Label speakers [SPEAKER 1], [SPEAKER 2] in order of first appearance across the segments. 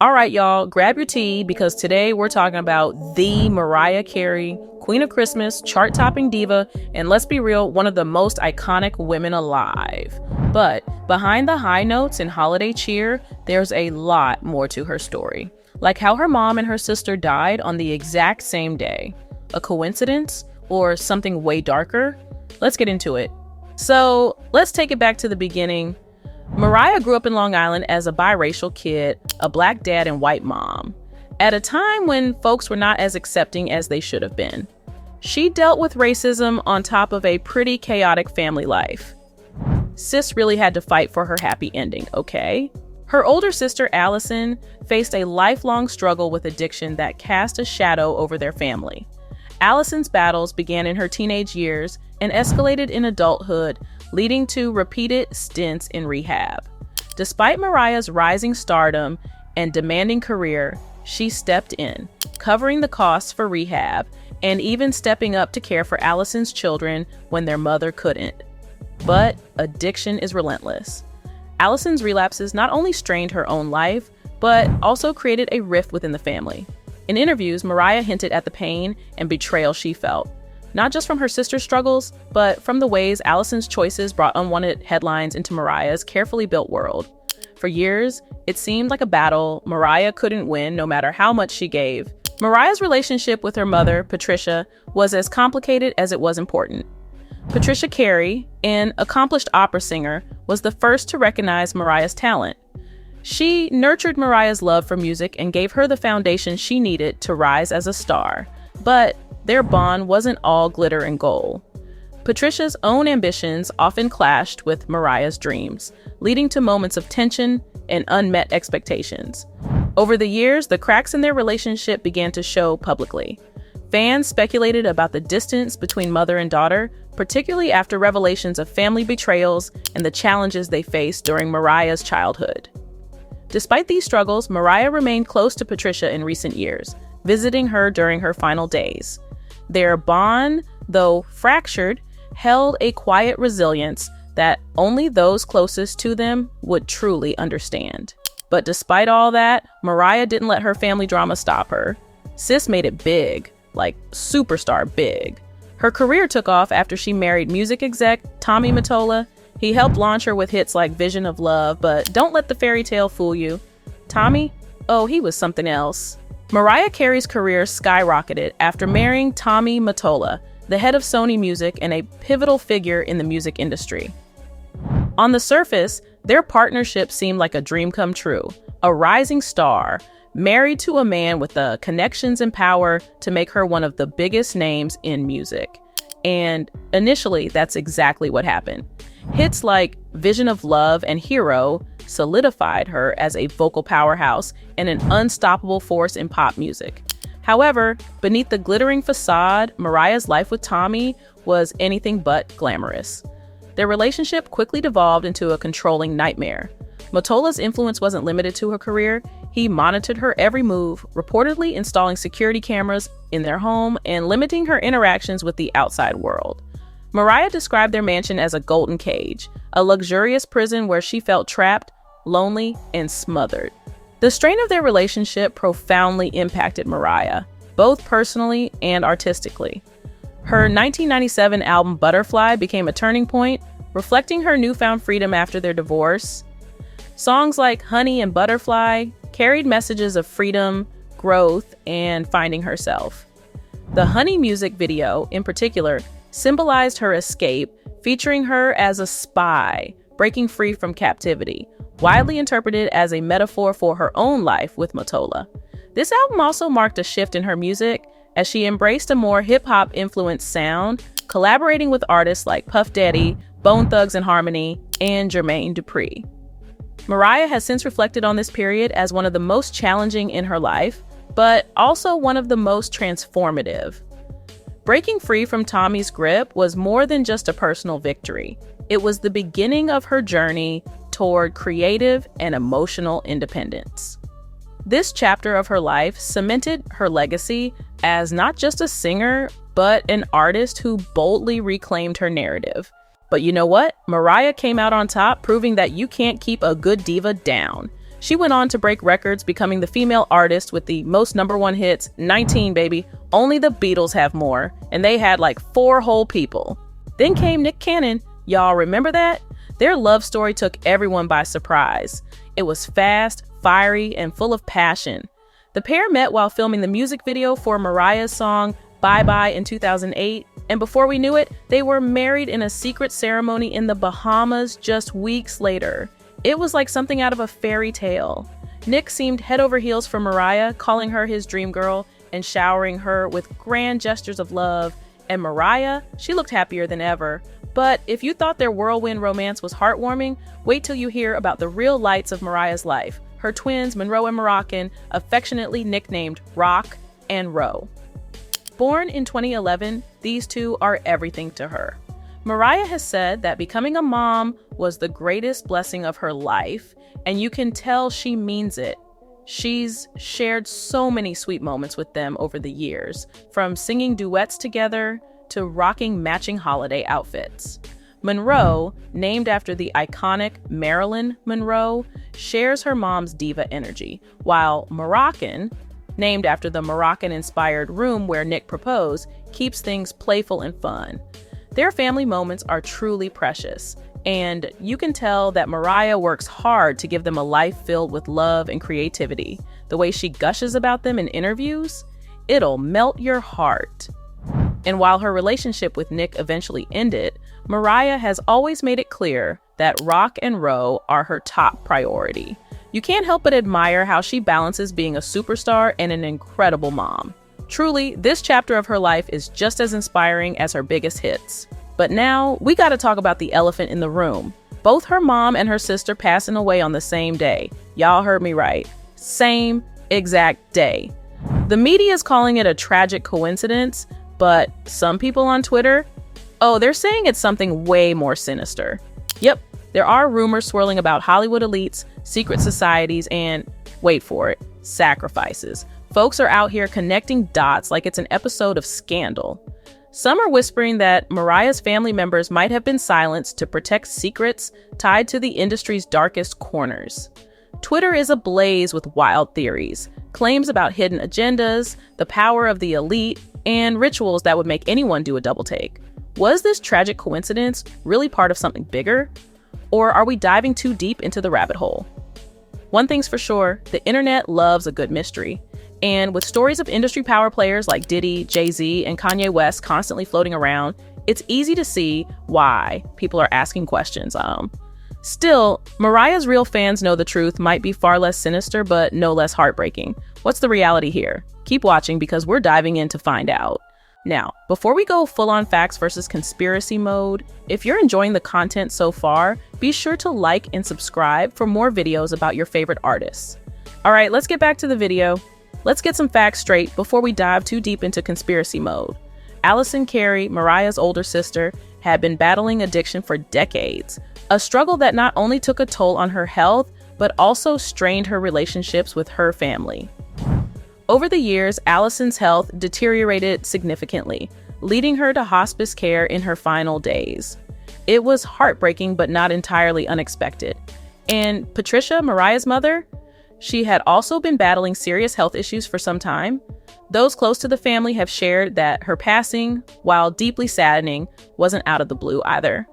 [SPEAKER 1] All right, y'all, grab your tea because today we're talking about the Mariah Carey, Queen of Christmas, chart-topping diva, and let's be real, one of the most iconic women alive. But behind the high notes and holiday cheer, there's a lot more to her story. Like how her mom and her sister died on the exact same day. A coincidence? Or something way darker? Let's get into it. So let's take it back to the beginning. Mariah grew up in Long Island as a biracial kid, a black dad and white mom, at a time when folks were not as accepting as they should have been. She dealt with racism on top of a pretty chaotic family life. Sis really had to fight for her happy ending, okay? Her older sister, Allison, faced a lifelong struggle with addiction that cast a shadow over their family. Allison's battles began in her teenage years and escalated in adulthood, leading to repeated stints in rehab. Despite Mariah's rising stardom and demanding career, she stepped in, covering the costs for rehab and even stepping up to care for Allison's children when their mother couldn't. But addiction is relentless. Allison's relapses not only strained her own life, but also created a rift within the family. In interviews, Mariah hinted at the pain and betrayal she felt, not just from her sister's struggles, but from the ways Allison's choices brought unwanted headlines into Mariah's carefully built world. For years, it seemed like a battle Mariah couldn't win no matter how much she gave. Mariah's relationship with her mother, Patricia, was as complicated as it was important. Patricia Carey, an accomplished opera singer, was the first to recognize Mariah's talent. She nurtured Mariah's love for music and gave her the foundation she needed to rise as a star. But their bond wasn't all glitter and gold. Patricia's own ambitions often clashed with Mariah's dreams, leading to moments of tension and unmet expectations. Over the years, the cracks in their relationship began to show publicly. Fans speculated about the distance between mother and daughter, particularly after revelations of family betrayals and the challenges they faced during Mariah's childhood. Despite these struggles, Mariah remained close to Patricia in recent years, visiting her during her final days. Their bond, though fractured, held a quiet resilience that only those closest to them would truly understand. But despite all that, Mariah didn't let her family drama stop her. Sis made it big, like superstar big. Her career took off after she married music exec Tommy Mottola. He helped launch her with hits like Vision of Love, but don't let the fairy tale fool you. Tommy? Oh, he was something else. Mariah Carey's career skyrocketed after marrying Tommy Mottola, the head of Sony Music and a pivotal figure in the music industry. On the surface, their partnership seemed like a dream come true. A rising star, married to a man with the connections and power to make her one of the biggest names in music. And initially, that's exactly what happened. Hits like Vision of Love and Hero solidified her as a vocal powerhouse and an unstoppable force in pop music. However, beneath the glittering facade, Mariah's life with Tommy was anything but glamorous. Their relationship quickly devolved into a controlling nightmare. Mottola's influence wasn't limited to her career. He monitored her every move, reportedly installing security cameras in their home and limiting her interactions with the outside world. Mariah described their mansion as a golden cage, a luxurious prison where she felt trapped, lonely, and smothered. The strain of their relationship profoundly impacted Mariah, both personally and artistically. Her 1997 album Butterfly became a turning point, reflecting her newfound freedom after their divorce. Songs like Honey and Butterfly carried messages of freedom, growth, and finding herself. The Honey music video, in particular, symbolized her escape, featuring her as a spy, breaking free from captivity, widely interpreted as a metaphor for her own life with Mottola. This album also marked a shift in her music as she embraced a more hip-hop influenced sound, collaborating with artists like Puff Daddy, Bone Thugs and Harmony, and Jermaine Dupri. Mariah has since reflected on this period as one of the most challenging in her life, but also one of the most transformative. Breaking free from Tommy's grip was more than just a personal victory. It was the beginning of her journey toward creative and emotional independence. This chapter of her life cemented her legacy as not just a singer, but an artist who boldly reclaimed her narrative. But you know what? Mariah came out on top, proving that you can't keep a good diva down. She went on to break records, becoming the female artist with the most #1 hits, 19, baby. Only the Beatles have more, and they had like 4 whole people. Then came Nick Cannon. Y'all remember that? Their love story took everyone by surprise. It was fast, fiery, and full of passion. The pair met while filming the music video for Mariah's song Bye Bye in 2008, and before we knew it, they were married in a secret ceremony in the Bahamas just weeks later. It was like something out of a fairy tale. Nick seemed head over heels for Mariah, calling her his dream girl and showering her with grand gestures of love. And Mariah, she looked happier than ever. But if you thought their whirlwind romance was heartwarming, wait till you hear about the real lights of Mariah's life. Her twins, Monroe and Moroccan, affectionately nicknamed Rock and Ro. Born in 2011, these two are everything to her. Mariah has said that becoming a mom was the greatest blessing of her life, and you can tell she means it. She's shared so many sweet moments with them over the years, from singing duets together to rocking matching holiday outfits. Monroe, named after the iconic Marilyn Monroe, shares her mom's diva energy, while Moroccan, named after the Moroccan-inspired room where Nick proposed, keeps things playful and fun. Their family moments are truly precious, and you can tell that Mariah works hard to give them a life filled with love and creativity. The way she gushes about them in interviews, it'll melt your heart. And while her relationship with Nick eventually ended, Mariah has always made it clear that Rock and Ro are her top priority. You can't help but admire how she balances being a superstar and an incredible mom. Truly, this chapter of her life is just as inspiring as her biggest hits. But now, we gotta talk about the elephant in the room. Both her mom and her sister passing away on the same day. Y'all heard me right. Same exact day. The media is calling it a tragic coincidence, but some people on Twitter, they're saying it's something way more sinister. Yep, there are rumors swirling about Hollywood elites, secret societies, and, wait for it, sacrifices. Folks are out here connecting dots like it's an episode of Scandal. Some are whispering that Mariah's family members might have been silenced to protect secrets tied to the industry's darkest corners. Twitter is ablaze with wild theories, claims about hidden agendas, the power of the elite, and rituals that would make anyone do a double take. Was this tragic coincidence really part of something bigger? Or are we diving too deep into the rabbit hole? One thing's for sure, the internet loves a good mystery. And with stories of industry power players like Diddy, Jay-Z, and Kanye West constantly floating around, it's easy to see why people are asking questions. Still, Mariah's real fans know the truth might be far less sinister, but no less heartbreaking. What's the reality here? Keep watching because we're diving in to find out. Now, before we go full-on facts versus conspiracy mode, if you're enjoying the content so far, be sure to like and subscribe for more videos about your favorite artists. All right, let's get back to the video. Let's get some facts straight before we dive too deep into conspiracy mode. Mariah Carey, Mariah's older sister, had been battling addiction for decades, a struggle that not only took a toll on her health, but also strained her relationships with her family. Over the years, Allison's health deteriorated significantly, leading her to hospice care in her final days. It was heartbreaking, but not entirely unexpected. And Patricia, Mariah's mother, she had also been battling serious health issues for some time. Those close to the family have shared that her passing, while deeply saddening, wasn't out of the blue either.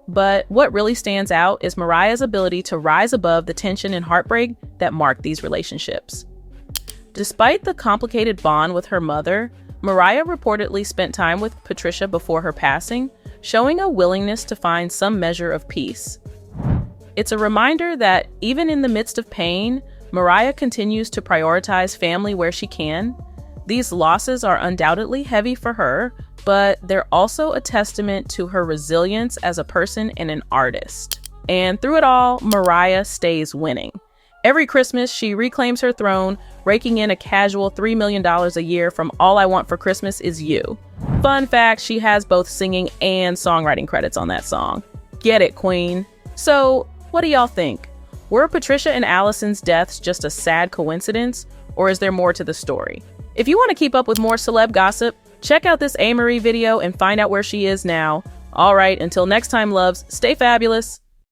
[SPEAKER 1] But what really stands out is Mariah's ability to rise above the tension and heartbreak that marked these relationships. Despite the complicated bond with her mother, Mariah reportedly spent time with Patricia before her passing, showing a willingness to find some measure of peace. It's a reminder that even in the midst of pain, Mariah continues to prioritize family where she can. These losses are undoubtedly heavy for her, but they're also a testament to her resilience as a person and an artist. And through it all, Mariah stays winning. Every Christmas, she reclaims her throne, raking in a casual $3 million a year from All I Want for Christmas Is You. Fun fact, she has both singing and songwriting credits on that song. Get it, queen. So, what do y'all think? Were Patricia and Allison's deaths just a sad coincidence, or is there more to the story? If you want to keep up with more celeb gossip, check out this A. Marie video and find out where she is now. All right, until next time, loves, stay fabulous.